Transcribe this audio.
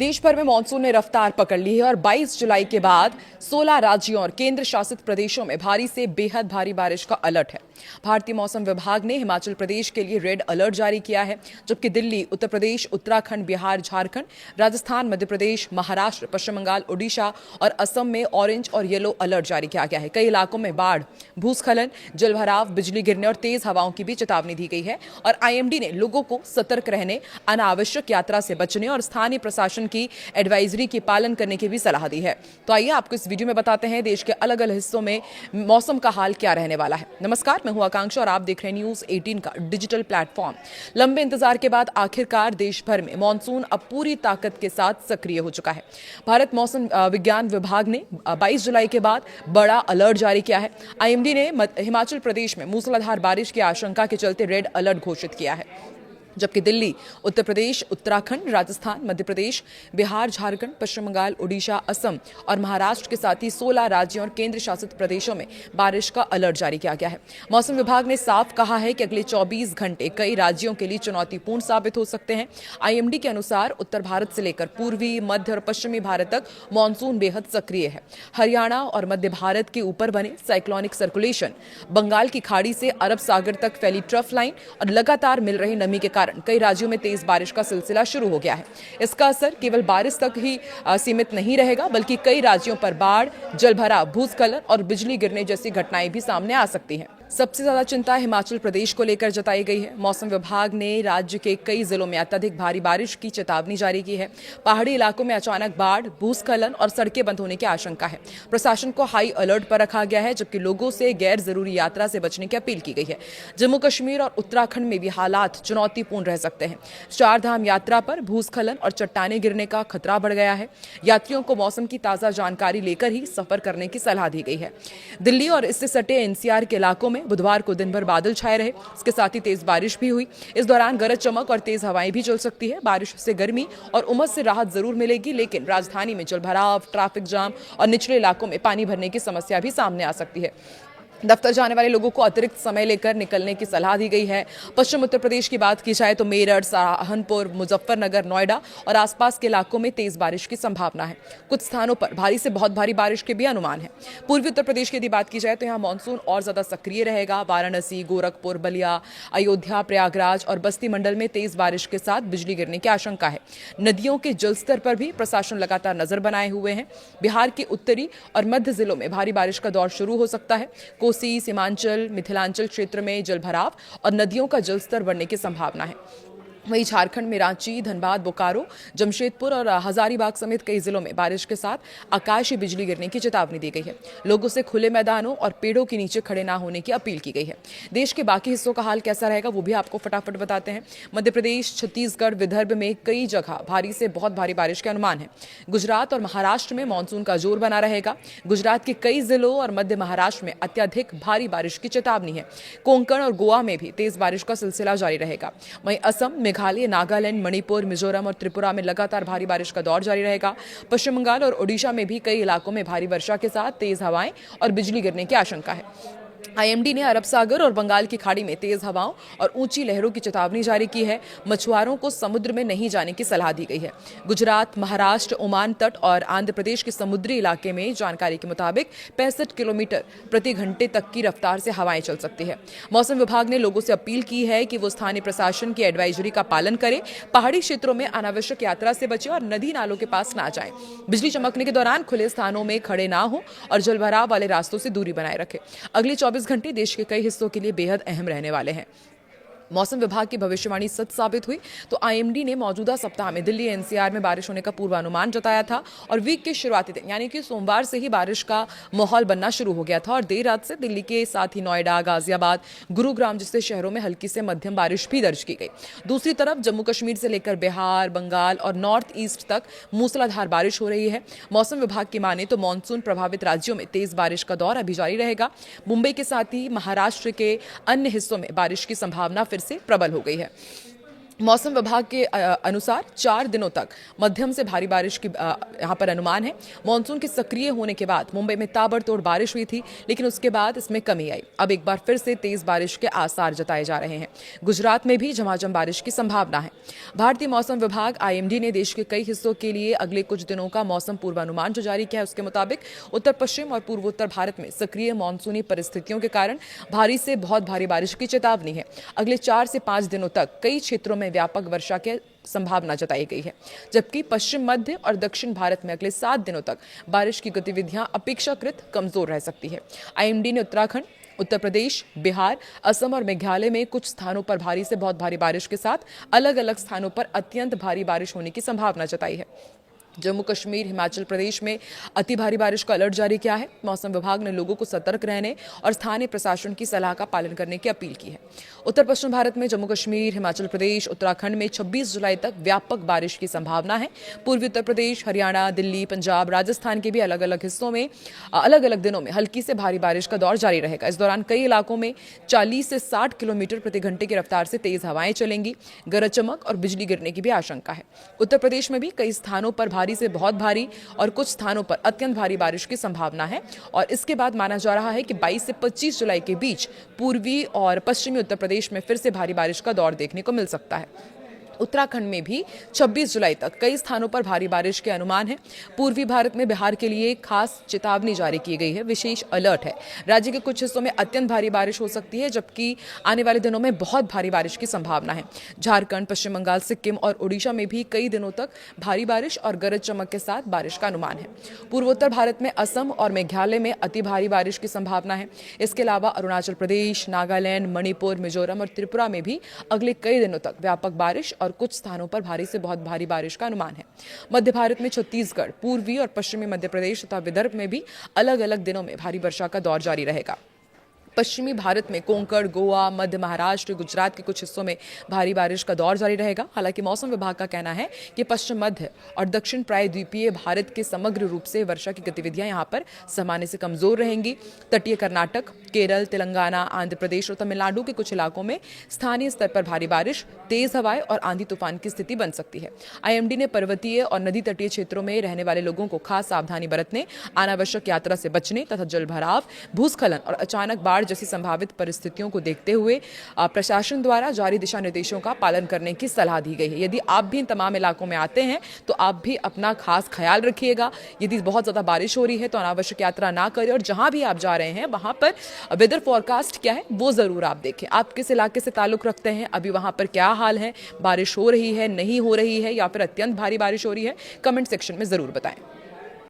देश भर में मानसून ने रफ्तार पकड़ ली है और 22 जुलाई के बाद 16 राज्यों और केंद्र शासित प्रदेशों में भारी से बेहद भारी बारिश का अलर्ट है। भारतीय मौसम विभाग ने हिमाचल प्रदेश के लिए रेड अलर्ट जारी किया है, जबकि दिल्ली, उत्तर प्रदेश, उत्तराखंड, बिहार, झारखंड, राजस्थान, मध्य प्रदेश, महाराष्ट्र, पश्चिम बंगाल, ओडिशा और असम में ऑरेंज और येलो अलर्ट जारी किया गया है। कई इलाकों में बाढ़, भूस्खलन, जलभराव, बिजली गिरने और तेज हवाओं की भी चेतावनी दी गई है और आईएमडी ने लोगों को सतर्क रहने, अनावश्यक यात्रा से बचने और स्थानीय प्रशासन की एडवाइजरी की पालन करने की भी सलाह दी है। तो आइए आपको इस वीडियो में बताते हैं देश के अलग अलग हिस्सों में मौसम का हाल क्या रहने वाला है। नमस्कार, मैं हूं आकांक्षा और आप देख रहे हैं न्यूज 18 का डिजिटल प्लेटफॉर्म। लंबे इंतजार के बाद आखिरकार देश भर में मानसून अब पूरी ताकत के साथ सक्रिय हो चुका है। भारत मौसम विज्ञान विभाग ने 22 जुलाई के बाद बड़ा अलर्ट जारी किया है। आईएमडी ने हिमाचल प्रदेश में मूसलाधार बारिश की आशंका के चलते रेड अलर्ट घोषित किया है, जबकि दिल्ली, उत्तर प्रदेश, उत्तराखंड, राजस्थान, मध्य प्रदेश, बिहार, झारखंड, पश्चिम बंगाल, ओडिशा, असम और महाराष्ट्र के साथ ही 16 राज्यों और केंद्र शासित प्रदेशों में बारिश का अलर्ट जारी किया गया है। मौसम विभाग ने साफ कहा है कि अगले 24 घंटे कई राज्यों के लिए चुनौतीपूर्ण साबित हो सकते हैं। आईएमडी के अनुसार उत्तर भारत से लेकर पूर्वी, मध्य और पश्चिमी भारत तक मानसून बेहद सक्रिय है। हरियाणा और मध्य भारत के ऊपर बने साइक्लोनिक सर्कुलेशन, बंगाल की खाड़ी से अरब सागर तक फैली ट्रफ लाइन और लगातार मिल रही नमी के कारण कई राज्यों में तेज बारिश का सिलसिला शुरू हो गया है। इसका असर केवल बारिश तक ही सीमित नहीं रहेगा, बल्कि कई राज्यों पर बाढ़, जलभराव, भूस्खलन और बिजली गिरने जैसी घटनाएं भी सामने आ सकती हैं। सबसे ज्यादा चिंता हिमाचल प्रदेश को लेकर जताई गई है। मौसम विभाग ने राज्य के कई जिलों में अत्यधिक भारी बारिश की चेतावनी जारी की है। पहाड़ी इलाकों में अचानक बाढ़, भूस्खलन और सड़कें बंद होने की आशंका है। प्रशासन को हाई अलर्ट पर रखा गया है, जबकि लोगों से गैर जरूरी यात्रा से बचने की अपील की गई है। जम्मू कश्मीर और उत्तराखंड में भी हालात चुनौतीपूर्ण रह सकते हैं। चार धाम यात्रा पर भूस्खलन और चट्टाने गिरने का खतरा बढ़ गया है। यात्रियों को मौसम की ताजा जानकारी लेकर ही सफर करने की सलाह दी गई है। दिल्ली और इससे सटे एनसीआर के इलाकों में बुधवार को दिन भर बादल छाए रहे। इसके साथ ही तेज बारिश भी हुई। इस दौरान गरज चमक और तेज हवाएं भी चल सकती है। बारिश से गर्मी और उमस से राहत जरूर मिलेगी, लेकिन राजधानी में जलभराव, ट्रैफिक जाम और निचले इलाकों में पानी भरने की समस्या भी सामने आ सकती है। दफ्तर जाने वाले लोगों को अतिरिक्त समय लेकर निकलने की सलाह दी गई है। पश्चिम उत्तर प्रदेश की बात की जाए तो मेरठ, सहारनपुर, मुजफ्फरनगर, नोएडा और आसपास के इलाकों में तेज बारिश की संभावना है। कुछ स्थानों पर भारी से बहुत भारी बारिश के भी अनुमान है। पूर्वी उत्तर प्रदेश की यदि बात की जाए तो यहाँ मानसून और ज्यादा सक्रिय रहेगा। वाराणसी, गोरखपुर, बलिया, अयोध्या, प्रयागराज और बस्ती मंडल में तेज बारिश के साथ बिजली गिरने की आशंका है। नदियों के जलस्तर पर भी प्रशासन लगातार नजर बनाए हुए हैं। बिहार के उत्तरी और मध्य जिलों में भारी बारिश का दौर शुरू हो सकता है। कोसी, सीमांचल, मिथिलांचल क्षेत्र में जलभराव और नदियों का जलस्तर बढ़ने की संभावना है। वहीं झारखंड में रांची, धनबाद, बोकारो, जमशेदपुर और हजारीबाग समेत कई जिलों में बारिश के साथ आकाशीय बिजली गिरने की चेतावनी दी गई है। लोगों से खुले मैदानों और पेड़ों के नीचे खड़े न होने की अपील की गई है। देश के बाकी हिस्सों का हाल कैसा रहेगा वो भी आपको फटाफट बताते हैं। मध्य प्रदेश, छत्तीसगढ़, विदर्भ में कई जगह भारी से बहुत भारी बारिश के अनुमान है। गुजरात और महाराष्ट्र में मानसून का जोर बना रहेगा। गुजरात के कई जिलों और मध्य महाराष्ट्र में अत्यधिक भारी बारिश की चेतावनी है। कोंकण और गोवा में भी तेज बारिश का सिलसिला जारी रहेगा। वहीं असम, मेघालय, नागालैंड, मणिपुर, मिजोरम और त्रिपुरा में लगातार भारी बारिश का दौर जारी रहेगा। पश्चिम बंगाल और ओडिशा में भी कई इलाकों में भारी वर्षा के साथ तेज हवाएं और बिजली गिरने की आशंका है। आईएमडी ने अरब सागर और बंगाल की खाड़ी में तेज हवाओं और ऊंची लहरों की चेतावनी जारी की है। मछुआरों को समुद्र में नहीं जाने की सलाह दी गई है। गुजरात, महाराष्ट्र, ओमान तट और आंध्र प्रदेश के समुद्री इलाके में जानकारी के मुताबिक 65 किलोमीटर प्रति घंटे तक की रफ्तार से हवाएं चल सकती है। मौसम विभाग ने लोगों से अपील की है कि वो स्थानीय प्रशासन की एडवाइजरी का पालन करें, पहाड़ी क्षेत्रों में अनावश्यक यात्रा से बचें और नदी नालों के पास ना जाएं। बिजली चमकने के दौरान खुले स्थानों में खड़े ना हो और जलभराव वाले रास्तों से दूरी बनाए रखें। अगले 24 घंटे देश के कई हिस्सों के लिए बेहद अहम रहने वाले हैं। मौसम विभाग की भविष्यवाणी सच साबित हुई तो आईएमडी ने मौजूदा सप्ताह में दिल्ली एनसीआर में बारिश होने का पूर्वानुमान जताया था और वीक के शुरुआती दिन यानी कि सोमवार से ही बारिश का माहौल बनना शुरू हो गया था और देर रात से दिल्ली के साथ ही नोएडा, गाजियाबाद, गुरुग्राम जैसे शहरों में हल्की से मध्यम बारिश भी दर्ज की गई। दूसरी तरफ जम्मू कश्मीर से लेकर बिहार, बंगाल और नॉर्थ ईस्ट तक मूसलाधार बारिश हो रही है। मौसम विभाग की माने तो मानसून प्रभावित राज्यों में तेज बारिश का दौर अभी जारी रहेगा। मुंबई के साथ ही महाराष्ट्र के अन्य हिस्सों में बारिश की संभावना फिर से प्रबल हो गई है। मौसम विभाग के अनुसार 4 दिनों तक मध्यम से भारी बारिश की यहां पर अनुमान है। मानसून के सक्रिय होने के बाद मुंबई में ताबड़तोड़ बारिश हुई थी, लेकिन उसके बाद इसमें कमी आई। अब एक बार फिर से तेज बारिश के आसार जताए जा रहे हैं। गुजरात में भी झमाझम बारिश की संभावना है। भारतीय मौसम विभाग IMD ने देश के कई हिस्सों के लिए अगले कुछ दिनों का मौसम पूर्वानुमान जो जारी किया है, उसके मुताबिक उत्तर पश्चिम और पूर्वोत्तर भारत में सक्रिय मानसूनी परिस्थितियों के कारण भारी से बहुत भारी बारिश की चेतावनी है। अगले 4 से 5 दिनों तक कई क्षेत्रों में व्यापक वर्षा की संभावना जताई गई है, जबकि पश्चिम मध्य और दक्षिण भारत में अगले 7 दिनों तक बारिश की गतिविधियां अपेक्षाकृत कमजोर रह सकती है। IMD ने उत्तराखंड, उत्तर प्रदेश, बिहार, असम और मेघालय में कुछ स्थानों पर भारी से बहुत भारी बारिश के साथ अलग अलग स्थानों पर अत्यंत भारी बारिश होने की संभावना जताई है। जम्मू कश्मीर, हिमाचल प्रदेश में अति भारी बारिश का अलर्ट जारी किया है। मौसम विभाग ने लोगों को सतर्क रहने और स्थानीय प्रशासन की सलाह का पालन करने की अपील की है। उत्तर पश्चिम भारत में जम्मू कश्मीर, हिमाचल प्रदेश, उत्तराखंड में 26 जुलाई तक व्यापक बारिश की संभावना है। पूर्वी उत्तर प्रदेश, हरियाणा, दिल्ली, पंजाब, राजस्थान के भी अलग अलग हिस्सों में अलग अलग दिनों में हल्की से भारी बारिश का दौर जारी रहेगा। इस दौरान कई इलाकों में 40 से 60 किलोमीटर प्रति घंटे की रफ्तार से तेज हवाएं चलेंगी। गरज चमक और बिजली गिरने की भी आशंका है। उत्तर प्रदेश में भी कई स्थानों पर भारी से बहुत भारी और कुछ स्थानों पर अत्यंत भारी बारिश की संभावना है और इसके बाद माना जा रहा है कि 22 से 25 जुलाई के बीच पूर्वी और पश्चिमी उत्तर प्रदेश में फिर से भारी बारिश का दौर देखने को मिल सकता है। उत्तराखंड में भी 26 जुलाई तक कई स्थानों पर भारी बारिश के अनुमान है। पूर्वी भारत में बिहार के लिए खास चेतावनी जारी की गई है, विशेष अलर्ट है। राज्य के कुछ हिस्सों में अत्यंत भारी बारिश हो सकती है, जबकि आने वाले दिनों में बहुत भारी बारिश की संभावना है। झारखंड, पश्चिम बंगाल, सिक्किम और ओडिशा में भी कई दिनों तक भारी बारिश और गरज चमक के साथ बारिश का अनुमान है। पूर्वोत्तर भारत में असम और मेघालय में अति भारी बारिश की संभावना है। इसके अलावा अरुणाचल प्रदेश, नागालैंड, मणिपुर, मिजोरम और त्रिपुरा में भी अगले कई दिनों तक व्यापक बारिश और कुछ स्थानों पर भारी से बहुत भारी बारिश का अनुमान है। मध्य भारत में छत्तीसगढ़, पूर्वी और पश्चिमी मध्य प्रदेश तथा विदर्भ में भी अलग अलग दिनों में भारी वर्षा का दौर जारी रहेगा। पश्चिमी भारत में कोंकण, गोवा, मध्य महाराष्ट्र, गुजरात के कुछ हिस्सों में भारी बारिश का दौर जारी रहेगा। हालांकि मौसम विभाग का कहना है कि पश्चिम मध्य और दक्षिण प्रायद्वीपीय भारत के समग्र रूप से वर्षा की गतिविधियां यहां पर सामान्य से कमजोर रहेंगी। तटीय कर्नाटक, केरल, तेलंगाना, आंध्र प्रदेश और तमिलनाडु के कुछ इलाकों में स्थानीय स्तर पर भारी बारिश, तेज हवाएं और आंधी तूफान की स्थिति बन सकती है। IMD ने पर्वतीय और नदी तटीय क्षेत्रों में रहने वाले लोगों को खास सावधानी बरतने, अनावश्यक यात्रा से बचने तथा जलभराव, भूस्खलन और अचानक बाढ़ जैसी संभावित परिस्थितियों को देखते हुए प्रशासन द्वारा जारी दिशा निर्देशों का पालन करने की सलाह दी गई है। यदि आप भी इन तमाम इलाकों में आते हैं तो आप भी अपना खास ख्याल रखिएगा। यदि बहुत ज्यादा बारिश हो रही है तो अनावश्यक यात्रा ना करें और जहां भी आप जा रहे हैं वहां पर वेदर फोरकास्ट क्या है वो जरूर आप देखें। आप किस इलाके से ताल्लुक रखते हैं, अभी वहां पर क्या हाल है, बारिश हो रही है, नहीं हो रही है या फिर अत्यंत भारी बारिश हो रही है, कमेंट सेक्शन में जरूर बताएं।